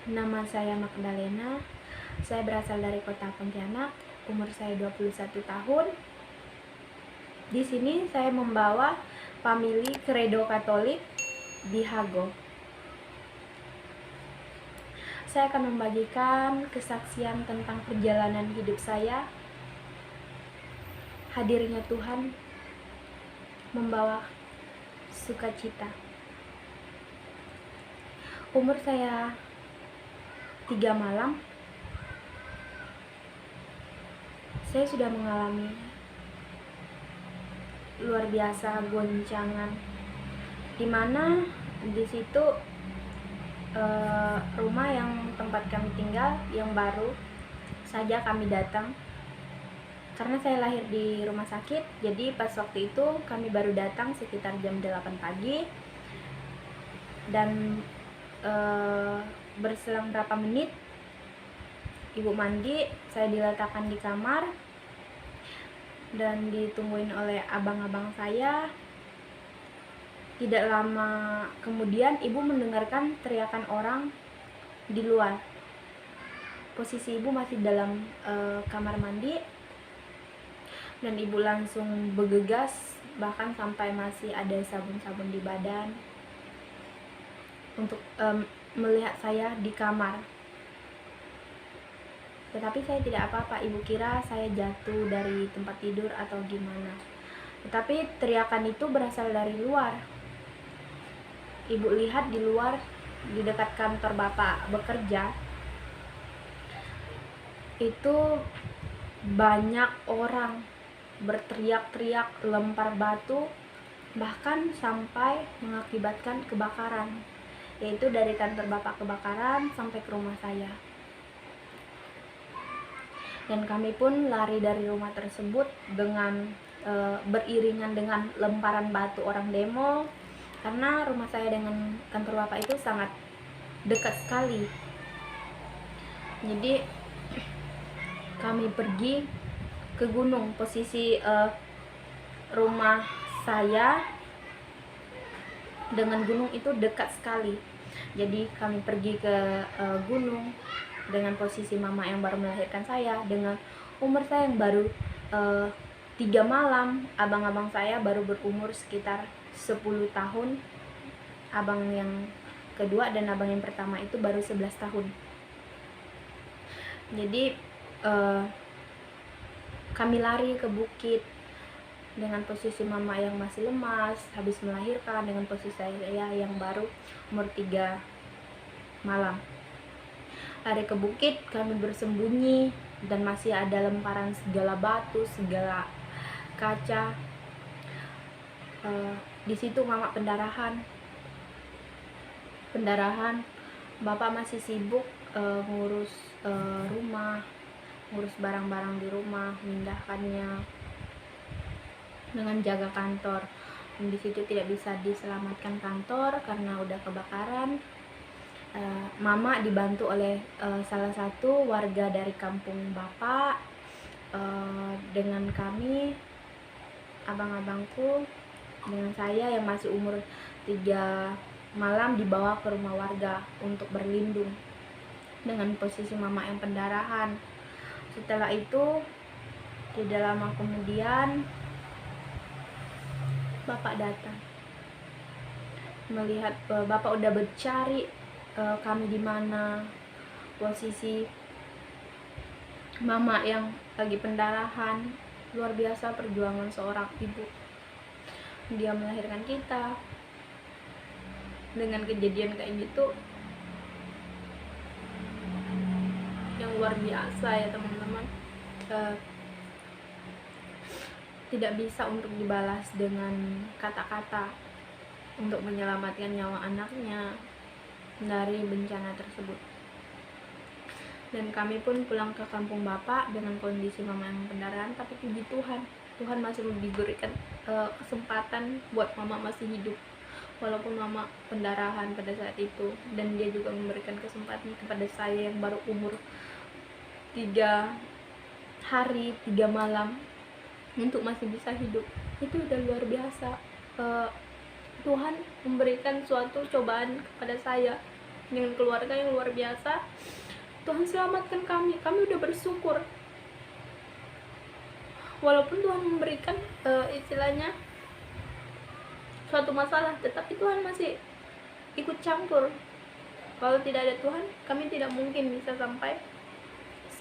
Nama saya Magdalena. Saya berasal dari kota Pontianak. Umur saya 21 tahun. Di sini saya membawa famili Kredo Katolik di Hago. Saya akan membagikan kesaksian tentang perjalanan hidup saya. Hadirnya Tuhan membawa sukacita. Umur saya 3 malam. Saya sudah mengalami luar biasa goncangan, dimana di situ rumah yang tempat kami tinggal yang baru saja kami datang. Karena saya lahir di rumah sakit, jadi pas waktu itu kami baru datang sekitar jam 8 pagi. Dan berselang berapa menit ibu mandi, saya diletakkan di kamar dan ditungguin oleh abang-abang saya. Tidak lama kemudian ibu mendengarkan teriakan orang di luar. Posisi ibu masih dalam kamar mandi, dan ibu langsung bergegas, bahkan sampai masih ada sabun-sabun di badan untuk melihat saya di kamar. Tetapi saya tidak apa-apa, ibu kira saya jatuh dari tempat tidur atau gimana. Tetapi teriakan itu berasal dari luar. Ibu lihat di luar, di dekat kantor bapak bekerja, itu banyak orang berteriak-teriak, lempar batu, bahkan sampai mengakibatkan kebakaran, yaitu dari kantor bapak kebakaran sampai ke rumah saya. Dan kami pun lari dari rumah tersebut dengan beriringan dengan lemparan batu orang demo, karena rumah saya dengan kantor bapak itu sangat dekat sekali. Jadi kami pergi ke gunung. Posisi rumah saya dengan gunung itu dekat sekali. Jadi kami pergi ke gunung dengan posisi mama yang baru melahirkan saya, dengan umur saya yang baru 3 malam. Abang-abang saya baru berumur sekitar 10 tahun. Abang yang kedua dan abang yang pertama itu baru 11 tahun. Jadi kami lari ke bukit dengan posisi mama yang masih lemas habis melahirkan, dengan posisi saya yang baru umur 3 malam. Lari ke bukit, kami bersembunyi, dan masih ada lemparan segala batu, segala kaca. Di situ mama pendarahan. Bapak masih sibuk ngurus rumah, ngurus barang-barang di rumah, memindahkannya, dengan jaga kantor. Dan di situ tidak bisa diselamatkan kantor karena udah kebakaran. Mama dibantu oleh salah satu warga dari kampung bapak, dengan kami, abang-abangku, dengan saya yang masih umur 3 malam dibawa ke rumah warga untuk berlindung dengan posisi mama yang pendarahan. Setelah itu tidak lama kemudian bapak datang, melihat bapak udah bercari kami di mana, posisi mama yang lagi pendarahan. Luar biasa perjuangan seorang ibu, dia melahirkan kita dengan kejadian kayak gitu yang luar biasa ya teman-teman. Tidak bisa untuk dibalas dengan kata-kata untuk menyelamatkan nyawa anaknya dari bencana tersebut. Dan kami pun pulang ke kampung bapak dengan kondisi mama yang pendarahan. Tapi puji Tuhan, Tuhan masih memberikan kesempatan buat mama masih hidup walaupun mama pendarahan pada saat itu. Dan dia juga memberikan kesempatan kepada saya yang baru umur 3 hari 3 malam untuk masih bisa hidup. Itu udah luar biasa. Tuhan memberikan suatu cobaan kepada saya dengan keluarga yang luar biasa. Tuhan selamatkan kami udah bersyukur. Walaupun Tuhan memberikan istilahnya suatu masalah, tetapi Tuhan masih ikut campur. Kalau tidak ada Tuhan, kami tidak mungkin bisa sampai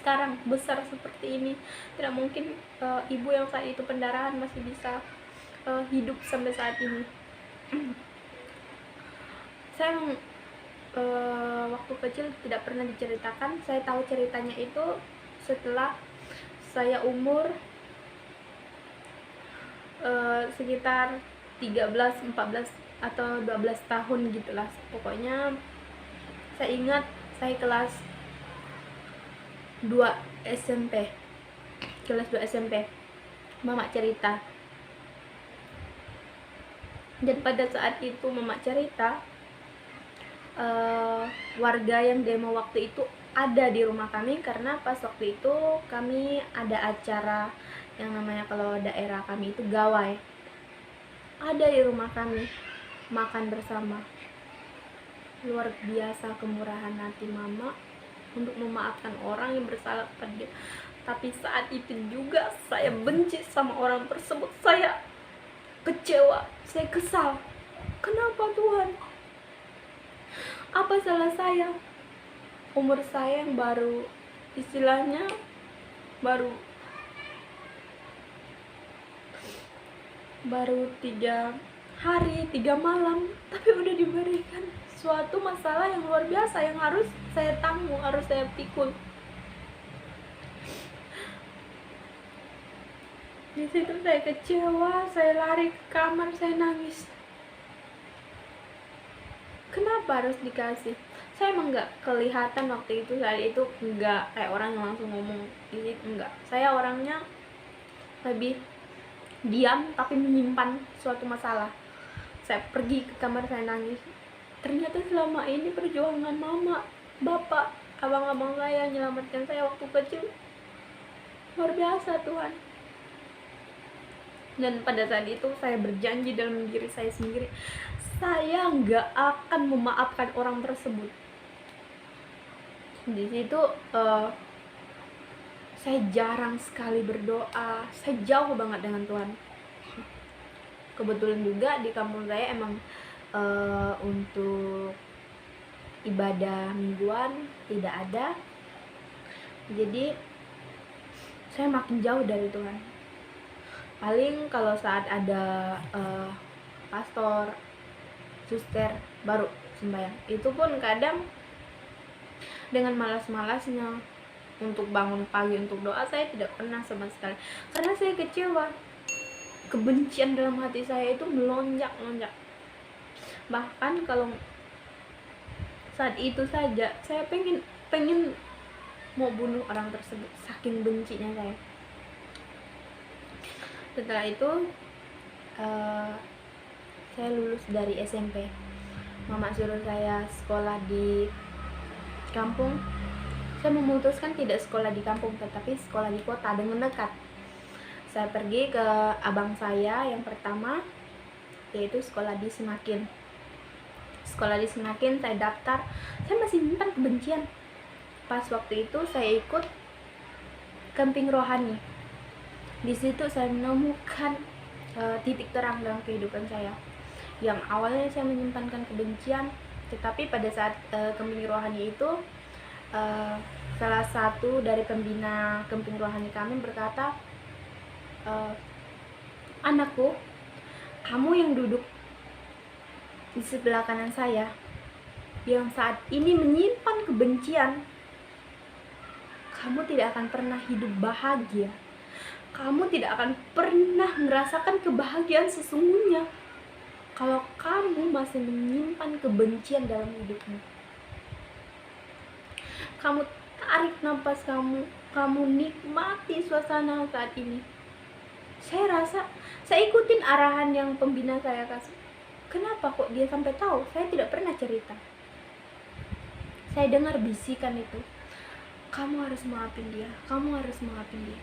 sekarang besar seperti ini. Tidak mungkin ibu yang saat itu pendarahan masih bisa hidup sampai saat ini. Saya waktu kecil tidak pernah diceritakan. Saya tahu ceritanya itu setelah saya umur sekitar 13, 14 atau 12 tahun gitulah. Pokoknya saya ingat saya kelas 2 SMP. Kelas 2 SMP. Mama cerita. Dan pada saat itu mama cerita, warga yang demo waktu itu ada di rumah kami, karena pas waktu itu kami ada acara yang namanya, kalau daerah kami itu gawai. Ada di rumah kami, makan bersama. Luar biasa kemurahan hati mama untuk memaafkan orang yang bersalah kepada dia. Tapi saat itu juga saya benci sama orang tersebut. Saya kecewa, saya kesal. Kenapa Tuhan? Apa salah saya? Umur saya yang baru, istilahnya baru 3 hari 3 malam, tapi udah diberikan suatu masalah yang luar biasa yang harus saya tanggung, harus saya pikul. Di situ saya kecewa, saya lari ke kamar, saya nangis. Kenapa harus dikasih? Saya emang nggak kelihatan waktu itu, saat itu nggak kayak orang yang langsung ngomong di situ, enggak. Saya orangnya lebih diam tapi menyimpan suatu masalah. Saya pergi ke kamar, saya nangis. Ternyata selama ini perjuangan mama, bapak, abang-abang saya menyelamatkan saya waktu kecil luar biasa Tuhan. Dan pada saat itu saya berjanji dalam diri saya sendiri, saya nggak akan memaafkan orang tersebut. Di situ saya jarang sekali berdoa, saya jauh banget dengan Tuhan. Kebetulan juga di kampung saya emang untuk ibadah mingguan tidak ada, jadi saya makin jauh dari Tuhan. Paling kalau saat ada pastor, suster baru sembahyang, itu pun kadang dengan malas-malasnya untuk bangun pagi untuk doa, saya tidak pernah sama sekali, karena saya kecewa. Kebencian dalam hati saya itu melonjak-lonjak. Bahkan kalau saat itu saja saya pengen mau bunuh orang tersebut, saking bencinya saya. Setelah itu saya lulus dari SMP. Mama suruh saya sekolah di kampung. Saya memutuskan tidak sekolah di kampung, tetapi sekolah di kota dengan dekat. Saya pergi ke abang saya yang pertama, yaitu sekolah di Semakin. Sekolah di Semakin saya daftar, saya masih menyimpan kebencian. Pas waktu itu saya ikut camping rohani. Di situ saya menemukan titik terang dalam kehidupan saya. Yang awalnya saya menyimpankan kebencian, tetapi pada saat camping rohani itu salah satu dari pembina camping rohani kami berkata, anakku, kamu yang duduk di sebelah kanan saya, yang saat ini menyimpan kebencian, kamu tidak akan pernah hidup bahagia. Kamu tidak akan pernah merasakan kebahagiaan sesungguhnya kalau kamu masih menyimpan kebencian dalam hidupmu. Kamu tarik nafas kamu nikmati suasana saat ini. Saya rasa, saya ikutin arahan yang pembina saya kasih. Kenapa kok dia sampai tahu? Saya tidak pernah cerita. Saya dengar bisikan itu, kamu harus maafin dia, kamu harus maafin dia.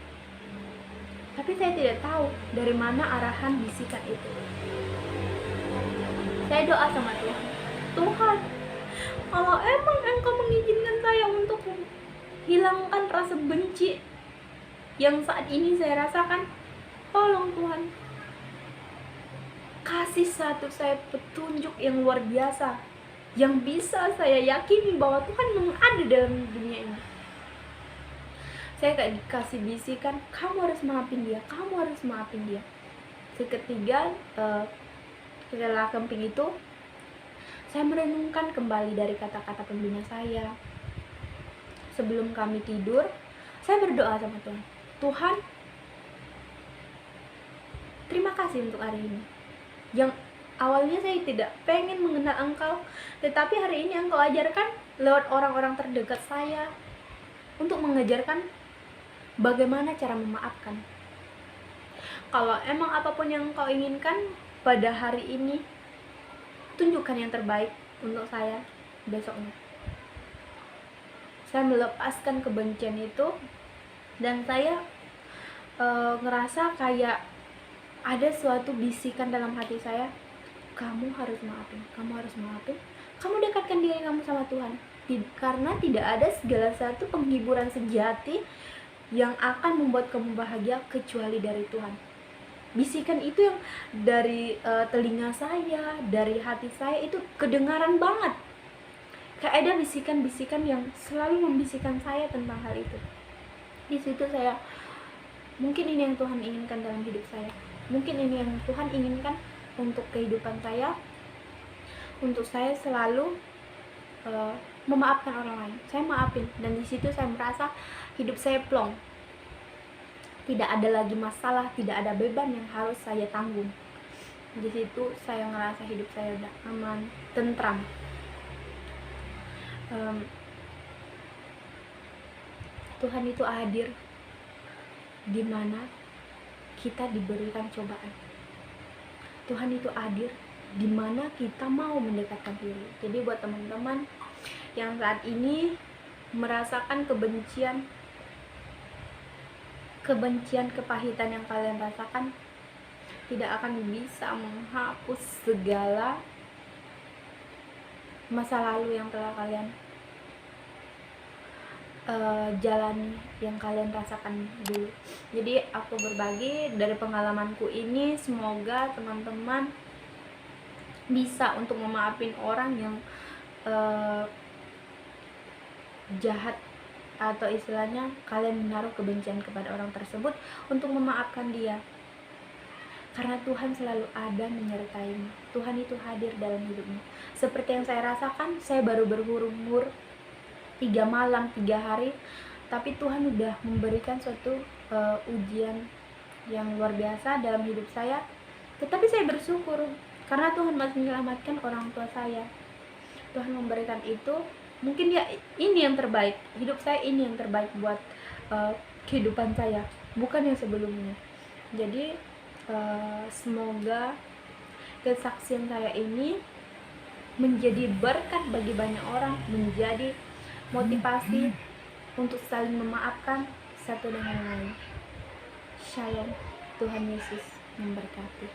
Tapi saya tidak tahu dari mana arahan bisikan itu. Saya doa sama Tuhan, Tuhan, Kalau emang Engkau mengizinkan saya untuk hilangkan rasa benci yang saat ini saya rasakan, tolong Tuhan, kasih saya petunjuk yang luar biasa, yang bisa saya yakini bahwa Tuhan memang ada dalam dunia ini. Saya kayak dikasih bisikan, kamu harus maafin dia, kamu harus maafin dia. Ketiga, setelah camping itu, saya merenungkan kembali dari kata-kata pembina saya. Sebelum kami tidur, saya berdoa sama Tuhan. Tuhan, terima kasih untuk hari ini. Yang awalnya saya tidak pengen mengenal Engkau, tetapi hari ini Engkau ajarkan lewat orang-orang terdekat saya untuk mengajarkan bagaimana cara memaafkan. Kalau emang apapun yang Engkau inginkan pada hari ini, tunjukkan yang terbaik untuk saya besoknya. Saya melepaskan kebencian itu, dan saya ngerasa kayak ada suatu bisikan dalam hati saya, kamu harus maafin, kamu harus maafin, kamu dekatkan diri kamu sama Tuhan, karena tidak ada segala satu penghiburan sejati yang akan membuat kamu bahagia kecuali dari Tuhan. Bisikan itu yang dari telinga saya, dari hati saya itu kedengaran banget. Kayak ada bisikan-bisikan yang selalu membisikkan saya tentang hal itu. Di situ saya, mungkin ini yang Tuhan inginkan dalam hidup saya. Mungkin ini yang Tuhan inginkan untuk kehidupan saya. Untuk saya selalu memaafkan orang lain. Saya maafin, dan di situ saya merasa hidup saya plong. Tidak ada lagi masalah, tidak ada beban yang harus saya tanggung. Di situ saya ngerasa hidup saya udah aman, tentram. Tuhan itu hadir di mana kita diberikan cobaan. Tuhan itu hadir di mana kita mau mendekatkan diri. Jadi buat teman-teman yang saat ini merasakan kebencian, kepahitan yang kalian rasakan, tidak akan bisa menghapus segala masa lalu yang telah kalian jalani, yang kalian rasakan dulu. Jadi aku berbagi dari pengalamanku ini, semoga teman-teman bisa untuk memaafin orang yang jahat, atau istilahnya kalian menaruh kebencian kepada orang tersebut, untuk memaafkan dia. Karena Tuhan selalu ada menyertaimu. Tuhan itu hadir dalam hidupmu. Seperti yang saya rasakan, saya baru berumur 3 malam 3 hari, tapi Tuhan udah memberikan suatu ujian yang luar biasa dalam hidup saya. Tetapi saya bersyukur karena Tuhan masih menyelamatkan orang tua saya. Tuhan memberikan itu, mungkin ya ini yang terbaik, hidup saya ini yang terbaik buat kehidupan saya, bukan yang sebelumnya. Jadi semoga kesaksian saya ini menjadi berkat bagi banyak orang, menjadi motivasi untuk saling memaafkan satu dengan lain. Shalom, Tuhan Yesus memberkati.